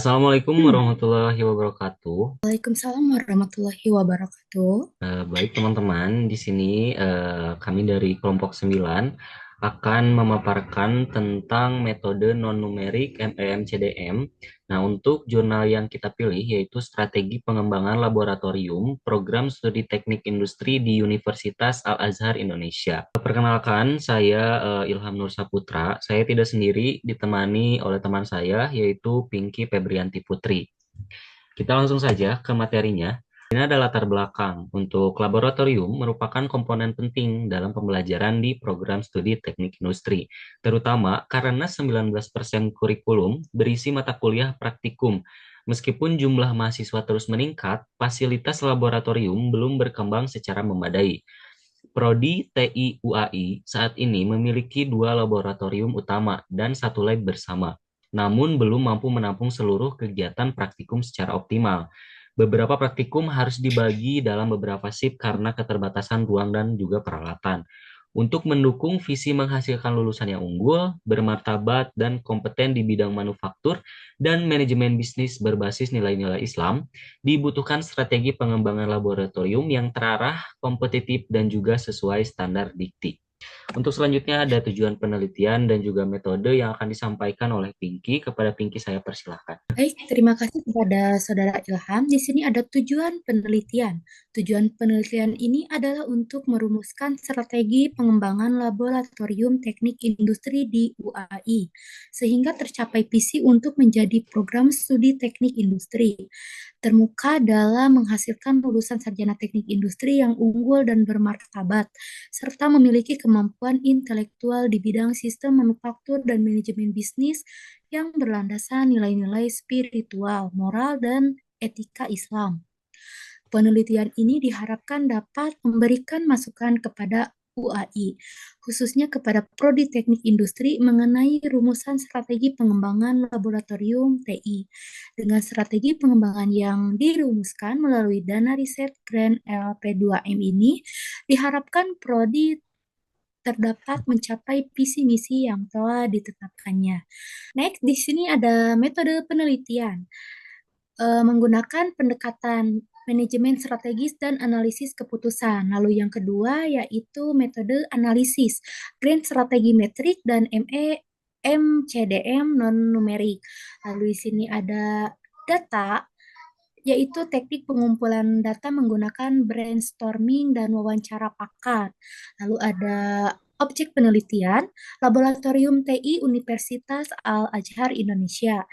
Assalamualaikum warahmatullahi wabarakatuh. Waalaikumsalam warahmatullahi wabarakatuh. Baik teman-teman, di sini kami dari kelompok 9 akan memaparkan tentang metode non-numerik MEMCDM. Nah, untuk jurnal yang kita pilih yaitu Strategi Pengembangan Laboratorium Program Studi Teknik Industri di Universitas Al-Azhar Indonesia. Perkenalkan, saya Ilham Nur Saputra. Saya tidak sendiri, ditemani oleh teman saya yaitu Pinky Febrianti Putri. Kita langsung saja ke materinya. Ini ada latar belakang. Untuk laboratorium merupakan komponen penting dalam pembelajaran di program studi teknik industri, terutama karena 19% kurikulum berisi mata kuliah praktikum. Meskipun jumlah mahasiswa terus meningkat, fasilitas laboratorium belum berkembang secara memadai. Prodi TI UAI saat ini memiliki dua laboratorium utama dan satu lab bersama, namun belum mampu menampung seluruh kegiatan praktikum secara optimal. Beberapa praktikum harus dibagi dalam beberapa shift karena keterbatasan ruang dan juga peralatan. Untuk mendukung visi menghasilkan lulusan yang unggul, bermartabat, dan kompeten di bidang manufaktur dan manajemen bisnis berbasis nilai-nilai Islam, dibutuhkan strategi pengembangan laboratorium yang terarah, kompetitif, dan juga sesuai standar dikti. Untuk selanjutnya ada tujuan penelitian dan juga metode yang akan disampaikan oleh Pinky. Kepada Pinky saya persilahkan. Baik, terima kasih kepada Saudara Ilham. Di sini ada tujuan penelitian. Tujuan penelitian ini adalah untuk merumuskan strategi pengembangan laboratorium teknik industri di UAI, sehingga tercapai visi untuk menjadi program studi teknik industri. Termuka dalam menghasilkan lulusan sarjana teknik industri yang unggul dan bermartabat, serta memiliki kemampuan intelektual di bidang sistem manufaktur dan manajemen bisnis yang berlandaskan nilai-nilai spiritual, moral, dan etika Islam. Penelitian ini diharapkan dapat memberikan masukan kepada UAI, khususnya kepada Prodi Teknik Industri mengenai rumusan strategi pengembangan laboratorium TI. Dengan strategi pengembangan yang dirumuskan melalui dana riset Grant LP2M ini, diharapkan Prodi terdapat mencapai visi misi yang telah ditetapkannya. Next, di sini ada metode penelitian menggunakan pendekatan manajemen strategis dan analisis keputusan. Lalu yang kedua yaitu metode analisis, Grand Strategi Metrik dan MCDM non-numerik. Lalu di sini ada data, yaitu teknik pengumpulan data menggunakan brainstorming dan wawancara pakar. Lalu ada objek penelitian, Laboratorium TI Universitas Al-Azhar Indonesia.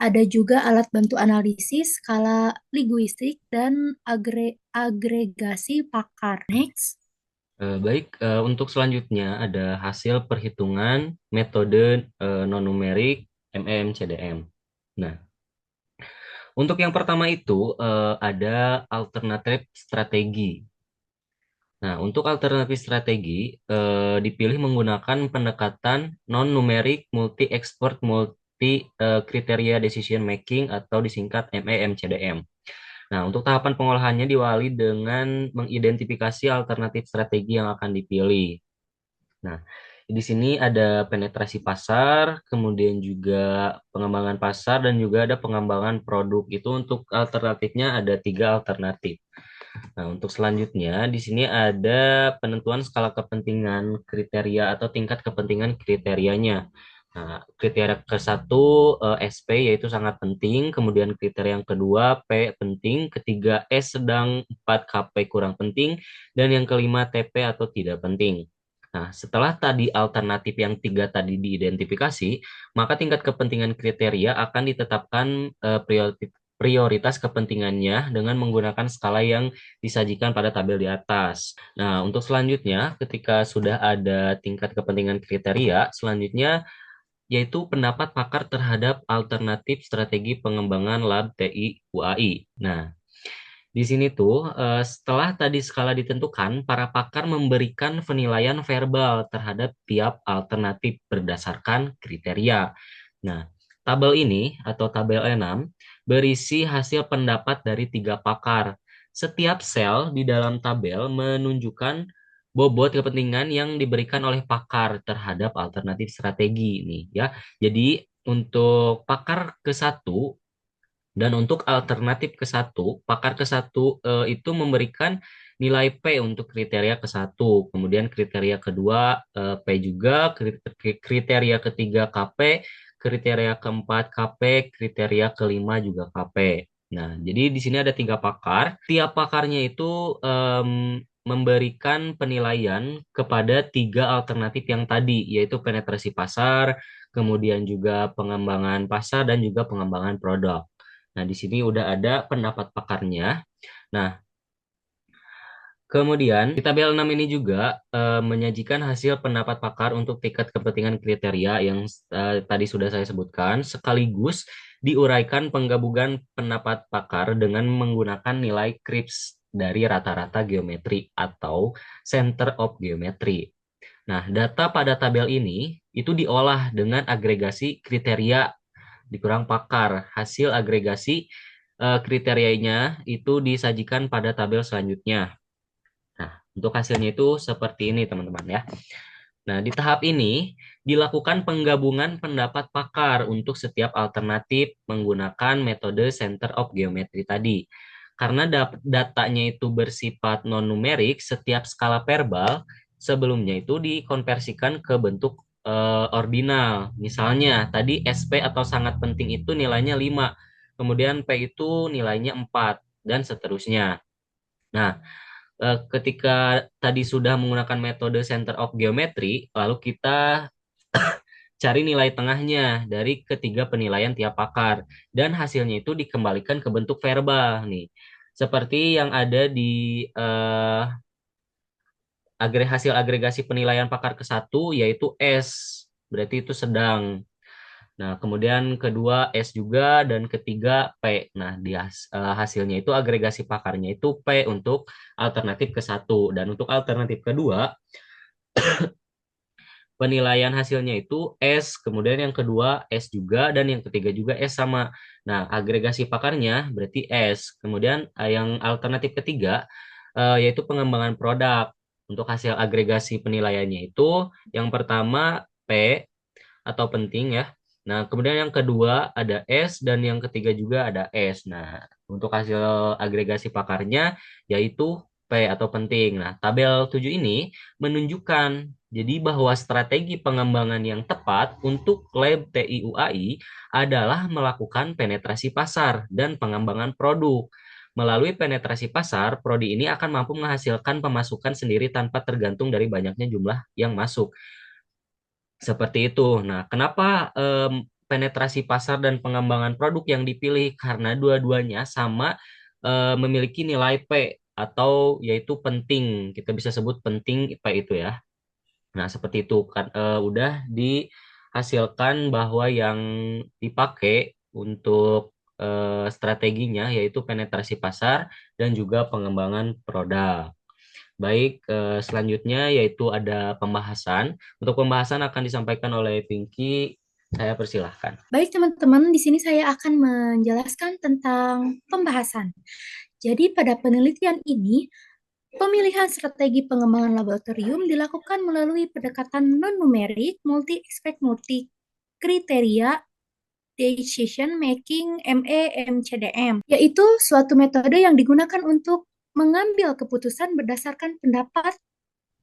Ada juga alat bantu analisis, skala linguistik, dan agregasi pakar. Next. Baik, untuk selanjutnya ada hasil perhitungan metode non-numerik MEMCDM. Nah, untuk yang pertama itu ada alternatif strategi. Nah, untuk alternatif strategi dipilih menggunakan pendekatan non-numerik multi-expert multi kriteria decision making atau disingkat MEMCDM. Nah, untuk tahapan pengolahannya diawali dengan mengidentifikasi alternatif strategi yang akan dipilih. Nah, di sini ada penetrasi pasar, kemudian juga pengembangan pasar dan juga ada pengembangan produk. Itu untuk alternatifnya ada tiga alternatif. Nah, untuk selanjutnya di sini ada penentuan skala kepentingan kriteria atau tingkat kepentingan kriterianya. Nah, kriteria ke satu SP yaitu sangat penting, kemudian kriteria yang kedua P penting, ketiga S sedang, 4 KP kurang penting, dan yang kelima TP atau tidak penting. Nah, setelah tadi alternatif yang tiga tadi diidentifikasi, maka tingkat kepentingan kriteria akan ditetapkan prioritas kepentingannya dengan menggunakan skala yang disajikan pada tabel di atas. Nah, untuk selanjutnya, ketika sudah ada tingkat kepentingan kriteria, selanjutnya yaitu pendapat pakar terhadap alternatif strategi pengembangan lab TI UAI. Nah, di sini tuh setelah tadi skala ditentukan, para pakar memberikan penilaian verbal terhadap tiap alternatif berdasarkan kriteria. Nah, tabel ini atau tabel E6 berisi hasil pendapat dari tiga pakar. Setiap sel di dalam tabel menunjukkan bobot kepentingan yang diberikan oleh pakar terhadap alternatif strategi ini ya. Jadi untuk pakar ke satu Dan untuk alternatif ke satu, pakar ke satu itu memberikan nilai P untuk kriteria ke satu, kemudian kriteria kedua P juga, kriteria ketiga KP, kriteria keempat KP, kriteria kelima juga KP. Nah, jadi di sini ada tiga pakar. Tiap pakarnya itu memberikan penilaian kepada tiga alternatif yang tadi, yaitu penetrasi pasar, kemudian juga pengembangan pasar, dan juga pengembangan produk. Nah, di sini udah ada pendapat pakarnya. Nah, kemudian di tabel 6 ini juga menyajikan hasil pendapat pakar untuk tingkat kepentingan kriteria yang tadi sudah saya sebutkan, sekaligus diuraikan penggabungan pendapat pakar dengan menggunakan nilai CRIPS dari rata-rata geometri atau Center of Geometry. Nah, data pada tabel ini itu diolah dengan agregasi kriteria dikurang pakar. Hasil agregasi kriterianya itu disajikan pada tabel selanjutnya. Nah, untuk hasilnya itu seperti ini, teman-teman ya. Nah, di tahap ini dilakukan penggabungan pendapat pakar untuk setiap alternatif menggunakan metode Center of Geometry tadi. Karena datanya itu bersifat non-numerik, setiap skala verbal sebelumnya itu dikonversikan ke bentuk ordinal. Misalnya, tadi SP atau sangat penting itu nilainya 5, kemudian P itu nilainya 4, dan seterusnya. Nah, ketika tadi sudah menggunakan metode Center of Geometry, lalu kita cari nilai tengahnya dari ketiga penilaian tiap pakar. Dan hasilnya itu dikembalikan ke bentuk verbal nih. Seperti yang ada di hasil agregasi penilaian pakar ke satu, yaitu S. Berarti itu sedang. Nah, kemudian kedua S juga, dan ketiga P. Nah, hasilnya itu agregasi pakarnya itu P untuk alternatif ke satu. Dan untuk alternatif kedua, penilaian hasilnya itu S, kemudian yang kedua S juga, dan yang ketiga juga S sama. Nah, agregasi pakarnya berarti S. Kemudian yang alternatif ketiga yaitu pengembangan produk. Untuk hasil agregasi penilaiannya itu yang pertama P atau penting ya. Nah, kemudian yang kedua ada S, dan yang ketiga juga ada S. Nah, untuk hasil agregasi pakarnya yaitu P atau penting. Nah, tabel 7 ini menunjukkan jadi bahwa strategi pengembangan yang tepat untuk lab TIUAI adalah melakukan penetrasi pasar dan pengembangan produk. Melalui penetrasi pasar, prodi ini akan mampu menghasilkan pemasukan sendiri tanpa tergantung dari banyaknya jumlah yang masuk. Seperti itu. Nah, kenapa penetrasi pasar dan pengembangan produk yang dipilih? Karena dua-duanya sama memiliki nilai P atau yaitu penting. Kita bisa sebut penting P itu ya. Nah, seperti itu kan udah dihasilkan bahwa yang dipakai untuk strateginya yaitu penetrasi pasar dan juga pengembangan produk. Baik, selanjutnya yaitu ada pembahasan. Untuk pembahasan akan disampaikan oleh Pinky. Saya persilahkan. Baik, teman-teman, di sini saya akan menjelaskan tentang pembahasan. Jadi, pada penelitian ini, pemilihan strategi pengembangan laboratorium dilakukan melalui pendekatan non-numerik, multi-aspek, multi-kriteria, decision making MEMCDM, yaitu suatu metode yang digunakan untuk mengambil keputusan berdasarkan pendapat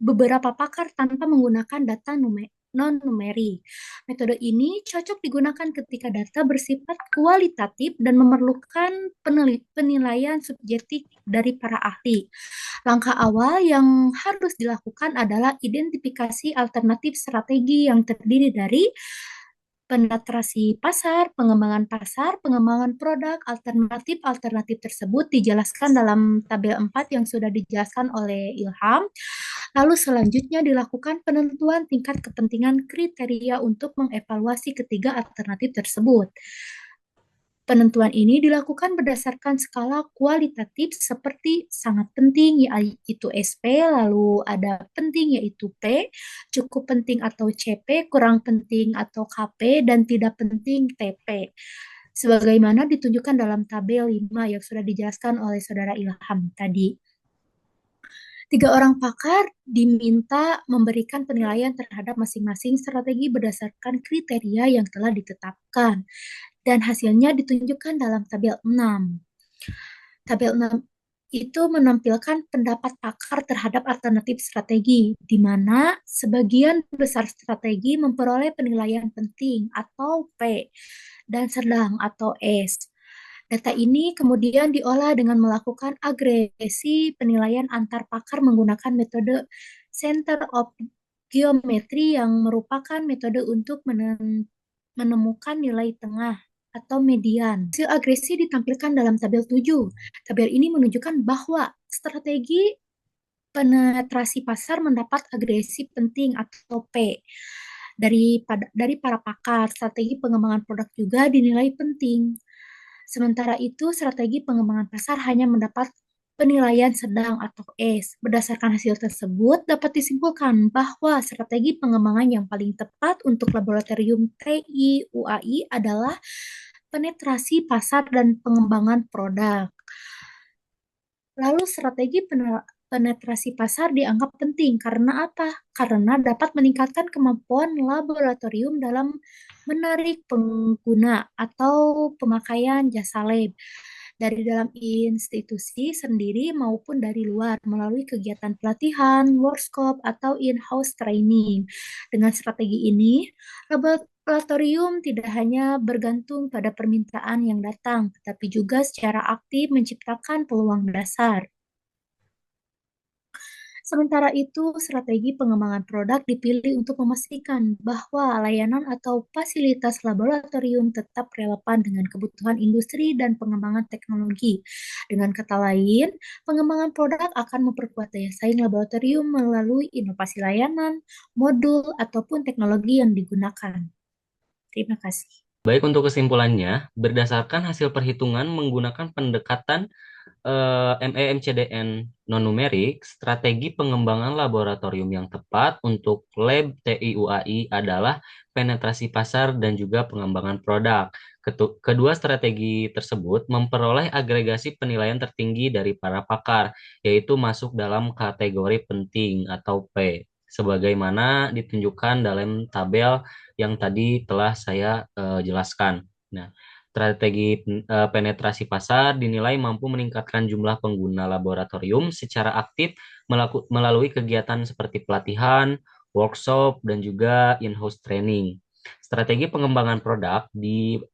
beberapa pakar tanpa menggunakan data non-numerik. Metode ini cocok digunakan ketika data bersifat kualitatif dan memerlukan penilaian subjektif dari para ahli. Langkah awal yang harus dilakukan adalah identifikasi alternatif strategi yang terdiri dari penetrasi pasar, pengembangan produk, alternatif-alternatif tersebut dijelaskan dalam tabel 4 yang sudah dijelaskan oleh Ilham. Lalu selanjutnya dilakukan penentuan tingkat kepentingan kriteria untuk mengevaluasi ketiga alternatif tersebut. Penentuan ini dilakukan berdasarkan skala kualitatif seperti sangat penting yaitu SP, lalu ada penting yaitu P, cukup penting atau CP, kurang penting atau KP, dan tidak penting TP. Sebagaimana ditunjukkan dalam tabel 5 yang sudah dijelaskan oleh Saudara Ilham tadi. 3 orang pakar diminta memberikan penilaian terhadap masing-masing strategi berdasarkan kriteria yang telah ditetapkan. dan hasilnya ditunjukkan dalam tabel 6. Tabel 6 itu menampilkan pendapat pakar terhadap alternatif strategi, di mana sebagian besar strategi memperoleh penilaian penting atau P dan sedang atau S. Data ini kemudian diolah dengan melakukan agresi penilaian antar pakar menggunakan metode Center of Geometry yang merupakan metode untuk menemukan nilai tengah atau median. Hasil agresi ditampilkan dalam tabel 7. Tabel ini menunjukkan bahwa strategi penetrasi pasar mendapat agresi penting atau P dari para pakar. Strategi pengembangan produk juga dinilai penting. Sementara itu, strategi pengembangan pasar hanya mendapat penilaian sedang atau S. Berdasarkan hasil tersebut, dapat disimpulkan bahwa strategi pengembangan yang paling tepat untuk laboratorium TI UAI adalah penetrasi pasar dan pengembangan produk. Lalu strategi penetrasi pasar dianggap penting karena apa? Karena dapat meningkatkan kemampuan laboratorium dalam menarik pengguna atau pemakaian jasa lab dari dalam institusi sendiri maupun dari luar melalui kegiatan pelatihan, workshop, atau in-house training. Dengan strategi ini, laboratorium tidak hanya bergantung pada permintaan yang datang, tetapi juga secara aktif menciptakan peluang dasar. Sementara itu, strategi pengembangan produk dipilih untuk memastikan bahwa layanan atau fasilitas laboratorium tetap relevan dengan kebutuhan industri dan pengembangan teknologi. Dengan kata lain, pengembangan produk akan memperkuat daya saing laboratorium melalui inovasi layanan, modul, ataupun teknologi yang digunakan. Terima kasih. Baik, untuk kesimpulannya, berdasarkan hasil perhitungan menggunakan pendekatan MEMCDN non-numerik, strategi pengembangan laboratorium yang tepat untuk lab TIUAI adalah penetrasi pasar dan juga pengembangan produk. Kedua strategi tersebut memperoleh agregasi penilaian tertinggi dari para pakar, yaitu masuk dalam kategori penting atau P, sebagaimana ditunjukkan dalam tabel yang tadi telah saya jelaskan. Nah, strategi penetrasi pasar dinilai mampu meningkatkan jumlah pengguna laboratorium secara aktif melalui kegiatan seperti pelatihan, workshop, dan juga in-house training. Strategi pengembangan produk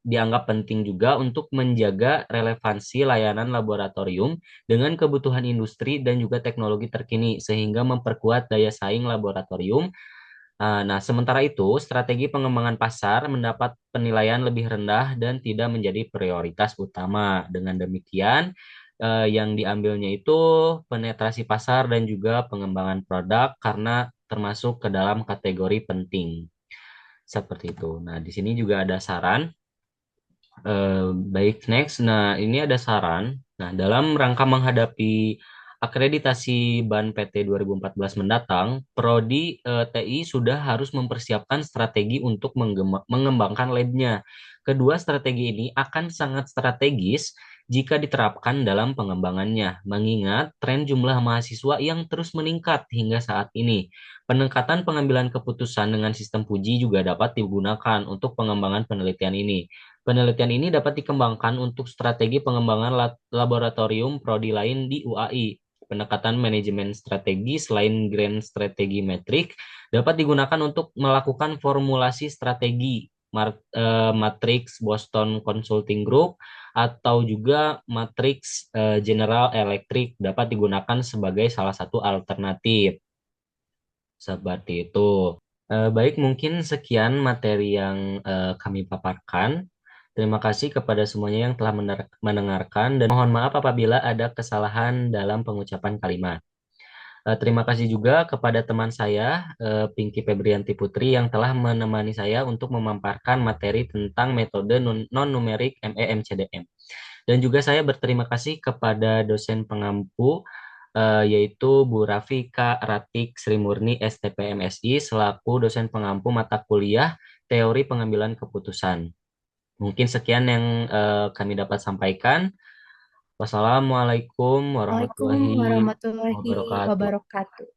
dianggap penting juga untuk menjaga relevansi layanan laboratorium dengan kebutuhan industri dan juga teknologi terkini, sehingga memperkuat daya saing laboratorium. Nah, sementara itu, strategi pengembangan pasar mendapat penilaian lebih rendah dan tidak menjadi prioritas utama. Dengan demikian, yang diambilnya itu penetrasi pasar dan juga pengembangan produk karena termasuk ke dalam kategori penting. Seperti itu. Nah, di sini juga ada saran. Baik, next. Nah, ini ada saran. Nah, dalam rangka menghadapi akreditasi BAN PT 2014 mendatang, Prodi TI sudah harus mempersiapkan strategi untuk mengembangkan labnya. Kedua strategi ini akan sangat strategis jika diterapkan dalam pengembangannya, mengingat tren jumlah mahasiswa yang terus meningkat hingga saat ini. Pendekatan pengambilan keputusan dengan sistem puji juga dapat digunakan untuk pengembangan penelitian ini. Penelitian ini dapat dikembangkan untuk strategi pengembangan laboratorium prodi lain di UAI. Pendekatan manajemen strategi selain grand strategi metrik dapat digunakan untuk melakukan formulasi strategi matriks Boston Consulting Group atau juga matriks General Electric dapat digunakan sebagai salah satu alternatif. Seperti itu. Baik, mungkin sekian materi yang kami paparkan. Terima kasih kepada semuanya yang telah mendengarkan dan mohon maaf apabila ada kesalahan dalam pengucapan kalimat. Terima kasih juga kepada teman saya, Pinky Febrianti Putri, yang telah menemani saya untuk memaparkan materi tentang metode non-numerik MEMCDM. Dan juga saya berterima kasih kepada dosen pengampu, yaitu Bu Rafika Ratik Sri Murni STPMSI selaku dosen pengampu mata kuliah Teori Pengambilan Keputusan. Mungkin sekian yang kami dapat sampaikan. Wassalamualaikum Waalaikumsalam warahmatullahi warahmatullahi wabarakatuh. wabarakatuh.